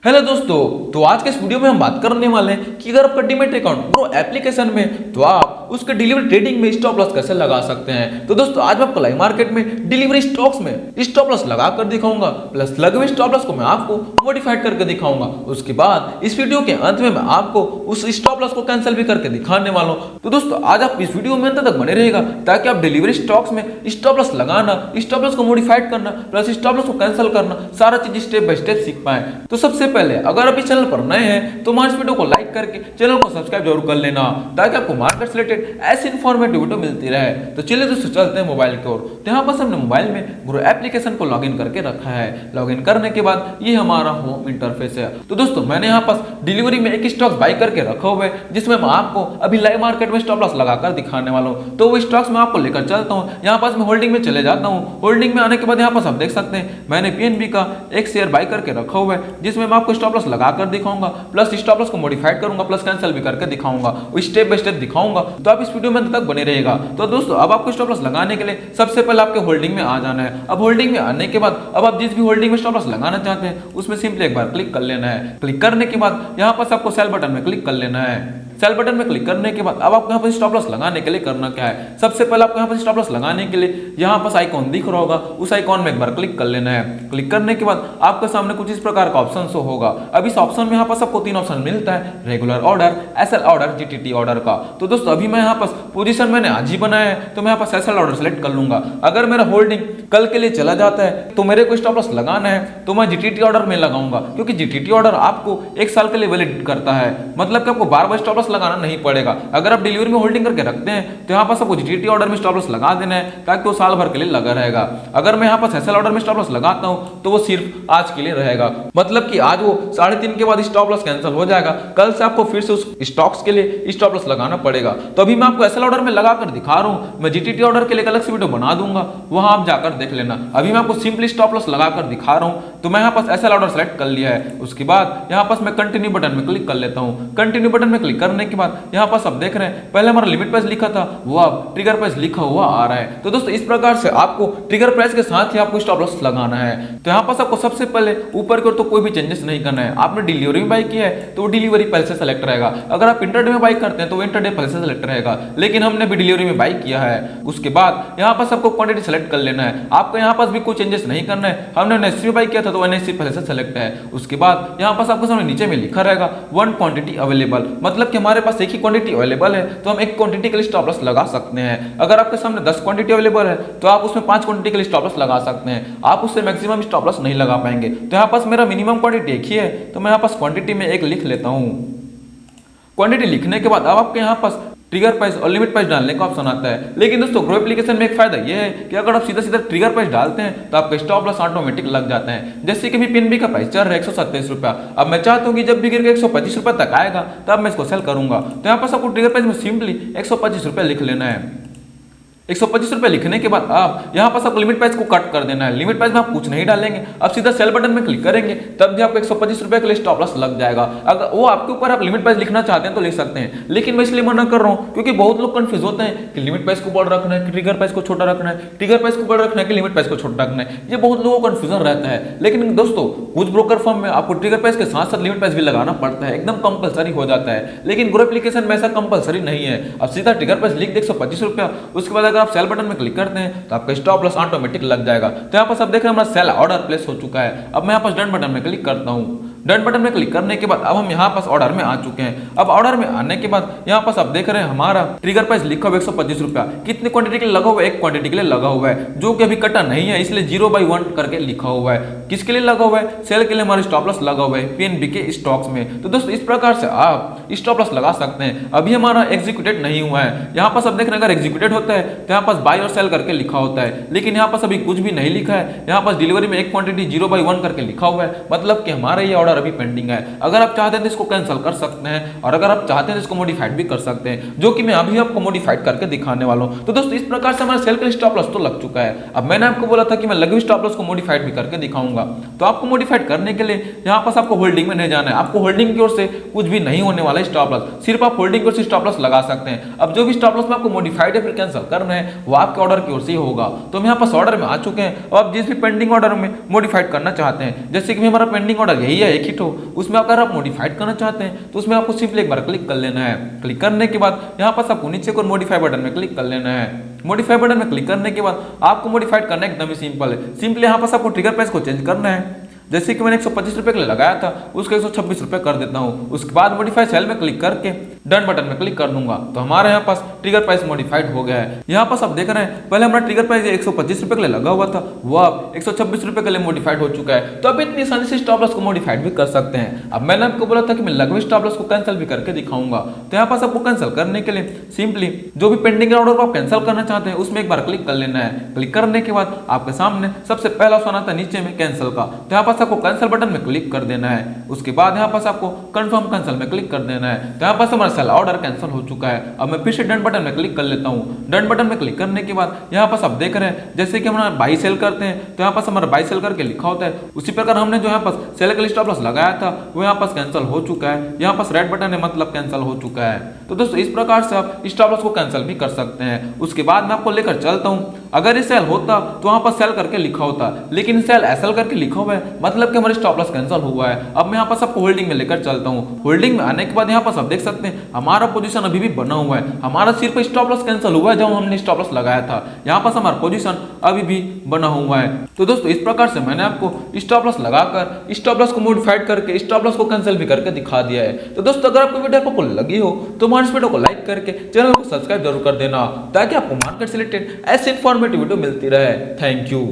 Hello दोस्तों, तो आज के इस वीडियो में हम बात करने वाले हैं कि अगर आपका डीमैट अकाउंट प्रो एप्लीकेशन में तो आप उसके डिलीवरी ट्रेडिंग में स्टॉप लॉस कैसे लगा सकते हैं। तो दोस्तों आज मैं आपको लाइव मार्केट में डिलीवरी स्टॉक्स में स्टॉप लॉस लगा कर दिखाऊंगा, प्लस लगे हुए स्टॉप लॉस को मैं आपको मॉडिफाइड करके दिखाऊंगा। उसके बाद इस वीडियो के अंत में मैं आपको उस स्टॉप लॉस को कैंसिल भी करके दिखाने वाला हूं। तो दोस्तों आज आप इस वीडियो में अंत तक बने रहेगा ताकि आप डिलीवरी स्टॉक्स में स्टॉप लॉस लगाना, स्टॉप लॉस को मॉडिफाइड करना, प्लस स्टॉप लॉस को कैंसिल करना, सारा चीज स्टेप बाय स्टेप सीख पाए। तो सबसे पहले अगर आप इस चैनल पर नए हैं तो हमारे इस वीडियो को लाइक करके चैनल को सब्सक्राइब जरूर कर लेना ताकि आपको मार्केट से रिलेटेड ऐसी इंफॉर्मेटिव वीडियो मिलती रहे। तो चलिए दोस्तों चलते हैं मोबाइल की ओर। तो यहाँ पर हमने मोबाइल में ग्रो एप्लीकेशन को लॉगिन करके रखा है। लॉगिन करने के बाद ये हमारा होम इंटरफेस है। तो दोस्तों मैंने यहाँ पर डिलीवरी में एक स्टॉक बाय करके रखा हुआ है जिसमें मैं आपको अभी लाइव मार्केट में स्टॉप लॉस लगाकर दिखाने वाला हूँ। तो वो स्टॉक्स मैं आपको लेकर चलता हूँ। यहाँ पास मैं होल्डिंग में चले जाता हूँ। होल्डिंग में आने के बाद यहाँ पास आप देख सकते हैं मैंने पीएनबी का एक शेयर बाय करके रखा हुआ है जिसमें मैं आपको स्टॉप लॉस लगाकर दिखाऊंगा, प्लस स्टॉप लॉस को मॉडिफाइड करूंगा, प्लस कैंसिल भी करके दिखाऊंगा, स्टेप बाय स्टेप दिखाऊंगा। तो आप इस वीडियो में अंत तक बने रहेगा। तो दोस्तों अब आपको स्टॉप लॉस लगाने के लिए सबसे पहले आपके होल्डिंग में आ जाना है। अब होल्डिंग में आने के बाद अब आप जिस भी होल्डिंग में स्टॉप लॉस लगाना चाहते हैं उसमें सिंपली एक बार क्लिक कर लेना है। क्लिक करने के बाद यहाँ पर आपको सेल बटन में क्लिक कर लेना है। सेल बटन में क्लिक करने के बाद अब आपको यहाँ पर स्टॉप लॉस लगाने के लिए करना क्या है। सबसे पहले आपको यहाँ पर स्टॉप लॉस लगाने के लिए यहाँ पर आइकॉन दिख रहा होगा, उस आइकॉन में एक बार क्लिक कर लेना है। क्लिक करने के बाद आपके सामने कुछ इस प्रकार का ऑप्शन शो होगा। अब इस ऑप्शन में यहाँ पर आपको तीन ऑप्शन मिलता है, regular order, SL order, GTT order का। तो दोस्तों अभी मैं यहाँ पर पोजीशन मैंने आज ही बनाया है तो मैं यहाँ पर एसएल ऑर्डर सेलेक्ट कर लूंगा। अगर मेरा होल्डिंग कल के लिए चला जाता है तो मेरे को स्टॉप लॉस लगाना है तो मैं जीटीटी ऑर्डर में लगाऊंगा, क्योंकि जीटीटी ऑर्डर आपको एक साल के लिए वैलिड करता है। मतलब कि आपको बार बार स्टॉप लॉस लगाना नहीं पड़ेगा। अगर आप डिलीवरी में होल्डिंग करके रखते हैं तो यहाँ पर आपको जीटीटी ऑर्डर में स्टॉप लॉस लगा देना है ताकि वो साल भर के लिए लगा रहेगा। अगर मैं यहाँ पर एसएल ऑर्डर में स्टॉप लॉस लगाता हूँ तो वो सिर्फ आज के लिए रहेगा। मतलब कि आज वो 3:30 के बाद स्टॉप लॉस कैंसिल हो जाएगा, कल से आपको फिर से उस स्टॉक्स के लिए स्टॉप लॉस लगाना पड़ेगा। तो अभी मैं आपको एसएल ऑर्डर में लगाकर दिखा रहा हूँ। मैं जीटीटी ऑर्डर के लिए अलग से वीडियो बना दूंगा, वहां आप जाकर देख लेना। अभी मैं आपको सिंपली स्टॉप लॉस लगाकर दिखा रहा हूँ। तो मैं यहाँ पर एसएल ऑर्डर सेलेक्ट कर लिया है। उसके बाद यहाँ पर मैं कंटिन्यू बटन में क्लिक कर लेता हूँ। कंटिन्यू बटन में क्लिक करने के बाद यहाँ पर सब देख रहे हैं पहले हमारा लिमिट प्राइस लिखा था वो अब ट्रिगर प्राइस लिखा हुआ आ रहा है। तो दोस्तों इस प्रकार से आपको ट्रिगर प्राइस के साथ ही आपको स्टॉप लॉस लगाना है। तो यहाँ पर आपको सबसे पहले ऊपर की ओर तो कोई भी चेंजेस नहीं करना है। आपने डिलीवरी में बाय किया है तो डिलीवरी पहले से सेलेक्ट रहेगा। अगर आप इंटरडे में बाय करते हैं तो इंटरडे पहले से सेलेक्ट रहेगा, लेकिन हमने भी डिलीवरी में बाय किया है। उसके बाद यहाँ पर आपको क्वांटिटी सेलेक्ट कर लेना है। आपको यहाँ पास भी कोई चेंजेस नहीं करना है। हमने एनएससी में बाय किया था तो एनएससी पहले से सेलेक्ट है। उसके बाद यहाँ पास आपको सामने नीचे में लिखा रहेगा 1 क्वांटिटी अवेलेबल, मतलब कि हमारे पास एक ही क्वांटिटी अवेलेबल है तो हम एक क्वांटिटी के लिए स्टॉप लॉस लगा सकते हैं। अगर आपके सामने 10 क्वांटिटी अवेलेबल है तो आप उसमें 5 क्वांटिटी के लिए स्टॉप लॉस लगा सकते हैं। आप उससे मैक्सिमम स्टॉप लॉस नहीं लगा पाएंगे। तो यहाँ पास मेरा मिनिमम क्वांटिटी एक ही है तो मैं यहाँ पास क्वांटिटी में एक लिख लेता हूँ। क्वांटिटी लिखने के बाद अब आपके यहाँ पास ट्रिगर प्राइस और लिमिट प्राइस डालने का ऑप्शन आता है। लेकिन दोस्तों ग्रो एप्लीकेशन में एक फायदा यह है कि अगर आप सीधा सीधा ट्रिगर प्राइस डालते हैं तो आपका स्टॉप लॉस ऑटोमेटिक लग जाता है। जैसे कि पीएनबी का प्राइस चल रहा है 127 रुपया। अब मैं चाहता हूँ कि जब भी गिर के 125 रुपये तक आएगा तब मैं इसको सेल करूंगा। तो यहाँ पर आपको ट्रिगर प्राइस में सिंपली 125 रुपये लिख लेना है। 125 रुपये लिखने के बाद आप यहाँ पर आपको लिमिट प्राइस को कट कर देना है। लिमिट प्राइस में आप कुछ नहीं डालेंगे, आप सीधा सेल बटन में क्लिक करेंगे तब भी आपको 125 रुपये के लिए स्टॉप लॉस लग जाएगा। अगर वो आपके ऊपर आप लिमिट प्राइस लिखना चाहते हैं तो लिख सकते हैं, लेकिन मैं इसलिए मना कर रहा हूँ क्योंकि बहुत लोग कंफ्यूज होते हैं कि लिमिट प्राइस को बड़ा रखना है कि ट्रिगर प्राइस को छोटा रखना है, ट्रिगर प्राइस को बड़ा रखना है कि लिमिट प्राइस को छोटा रखना है। ये बहुत लोगों को कंफ्यूजन रहता है। लेकिन दोस्तों कुछ ब्रोकर फर्म में आपको ट्रिगर प्राइस के साथ साथ लिमिट प्राइस भी लगाना पड़ता है, एकदम कंपलसरी हो जाता है। लेकिन ग्रो एप्लीकेशन में ऐसा कंपलसरी नहीं है। अब सीधा ट्रिगर प्राइस लिख दे 125 रुपया, उसके बाद अगर आप सेल बटन में क्लिक करते हैं तो आपका स्टॉप लॉस ऑटोमेटिक लग जाएगा। तो यहाँ पर सब देख रहे हैं हमारा सेल ऑर्डर प्लेस हो चुका है। अब मैं यहाँ पर डन बटन में क्लिक करता हूँ। डन बटन में क्लिक करने के बाद अब हम यहाँ पास ऑर्डर में आ चुके हैं। अब ऑर्डर में आने के बाद यहाँ पास आप देख रहे हैं हमारा ट्रिगर प्राइस लिखा हुआ 125 रुपया। कितनी क्वांटिटी के लिए लगा हुआ है? एक क्वांटिटी के लिए लगा हुआ है, जो कि अभी कटा नहीं है, इसलिए 0/1 करके लिखा हुआ है। किसके लिए लगा हुआ है? सेल के लिए हमारे स्टॉप लॉस लगा हुआ है पीएनबी के स्टॉक्स में। तो दोस्तों इस प्रकार से आप स्टॉप लॉस लगा सकते हैं। अभी हमारा एग्जीक्यूटेड नहीं हुआ है। यहाँ पास आप देख रहे हैं अगर एग्जीक्यूटेड होता है तो यहाँ पास बाय और सेल करके लिखा होता है, लेकिन यहाँ पास अभी कुछ भी नहीं लिखा है। यहाँ पास डिलीवरी में एक क्वांटिटी 0/1 करके लिखा हुआ है, मतलब कि हमारा ये ऑर्डर अभी पेंडिंग है। अगर आप चाहते हैं तो इसको कैंसिल कर सकते हैं, और अगर आप चाहते हैं तो इसको मॉडिफाइड भी कर सकते हैं, जो कि मैं अभी आपको मॉडिफाइड करके दिखाने वाला हूं। तो दोस्तों इस प्रकार से हमारा सेल के स्टॉप लॉस तो लग चुका है। अब मैंने आपको बोला था कि मैं लगे हुए स्टॉप लॉस को मॉडिफाइड भी करके दिखाऊंगा। तो आपको मॉडिफाइड करने के लिए यहाँ पास आपको होल्डिंग में नहीं जाना है। आपको होल्डिंग की ओर से कुछ भी नहीं होने वाला है स्टॉप लॉस, सिर्फ आप होल्डिंग की ओर से स्टॉप लॉस लगा सकते हैं। अब जो भी स्टॉप लॉस में आपको मॉडिफाइड या फिर कैंसिल करना है वो आपके ऑर्डर की ओर से ही होगा। तो हम यहाँ पास ऑर्डर में आ चुके हैं और आप जिस भी पेंडिंग ऑर्डर में मॉडिफाइड करना चाहते हैं, जैसे कि हमारा पेंडिंग ऑर्डर यही है, एक हिट हो, उसमें अगर आप मॉडिफाइड करना चाहते हैं तो उसमें आपको सिंपली एक बार क्लिक कर लेना है। क्लिक करने के बाद यहाँ पास आपको नीचे को मॉडिफाई बटन में क्लिक कर लेना है। मॉडिफाई बटन में क्लिक करने के बाद आपको मॉडिफाइड करना एकदम ही सिंपल है। सिंपली यहाँ पास आपको ट्रिगर प्राइस को चेंज करना है। जैसे कि मैंने 125 रुपये के लिए लगाया था, उसका 126 रुपये कर देता हूँ। उसके बाद मॉडिफाई सेल में क्लिक करके डन बटन में क्लिक कर दूंगा तो हमारे यहाँ पास ट्रिगर प्राइस मॉडिफाइड हो गया है। यहाँ पास आप देख रहे हैं पहले हमारा ट्रिगर प्राइस 125 रुपये के लिए लगा हुआ था, वो अब 126 रुपये के लिए मॉडिफाइड हो चुका है। तो अब इतनी आसानी से स्टॉप लॉस को मॉडिफाइड भी कर सकते हैं। अब मैंने आपको बोला था कि मैं लगभग स्टॉप लॉस को कैंसिल भी करके दिखाऊंगा। तो यहाँ पास आपको कैंसिल करने के लिए सिंपली जो भी पेंडिंग ऑर्डर को आप कैंसिल करना चाहते हैं उसमें एक बार क्लिक कर लेना है। क्लिक करने के बाद आपके सामने सबसे पहला ऑप्शन आता है नीचे में कैंसिल का, तो यहाँ पास आपको कैंसिल बटन क्लिक कर देना है। उसके बाद यहाँ पास आपको कंफर्म कैंसिल में क्लिक कर देना है। तो यहाँ पास हमारा सेल ऑर्डर कैंसिल हो चुका है। अब मैं फिर से डन बटन में क्लिक कर लेता हूँ। डन बटन में क्लिक करने के बाद यहाँ पास आप देख रहे हैं जैसे कि हमारा बाई सेल करते हैं तो यहाँ पास हमारा बाई सेल करके लिखा होता है, उसी प्रकार हमने जो यहाँ पास सेल के लिए स्टॉप लॉस लगाया था वो यहाँ पास कैंसिल हो चुका है। यहाँ पास रेड बटन है मतलब कैंसिल हो चुका है। तो दोस्तों इस प्रकार से आप स्टॉप लॉस को कैंसिल भी कर सकते हैं। उसके बाद मैं आपको लेकर चलता हूँ, अगर ये सेल होता तो वहां पर सेल करके लिखा होता, लेकिन सेल एसएल करके लिखा हुआ है मतलब कि हमारे स्टॉप लॉस कैंसिल हुआ है। अब मैं यहाँ पास आपको होल्डिंग में लेकर चलता हूँ। होल्डिंग में आने के बाद यहाँ पास आप देख सकते हैं हमारा पोजीशन अभी भी बना हुआ है। हमारा सिर्फ स्टॉप लॉस कैंसिल हुआ है जब हमने स्टॉप लॉस लगाया था। यहाँ पास हमारा पोजीशन अभी भी बना हुआ है। तो दोस्तों इस प्रकार से मैंने आपको स्टॉप लॉस लगाकर स्टॉप लॉस को मॉडिफाइड करके स्टॉप लॉस को कैंसिल भी करके दिखा दिया है। तो दोस्तों अगर आपको वीडियो आपको लगी हो तो हमारे इस वीडियो को लाइक करके चैनल को सब्सक्राइब जरूर कर देना ताकि आपको मार्केट से रिलेटेड ऐसे इन्फॉर्मेटिव वीडियो मिलती रहे। Thank you.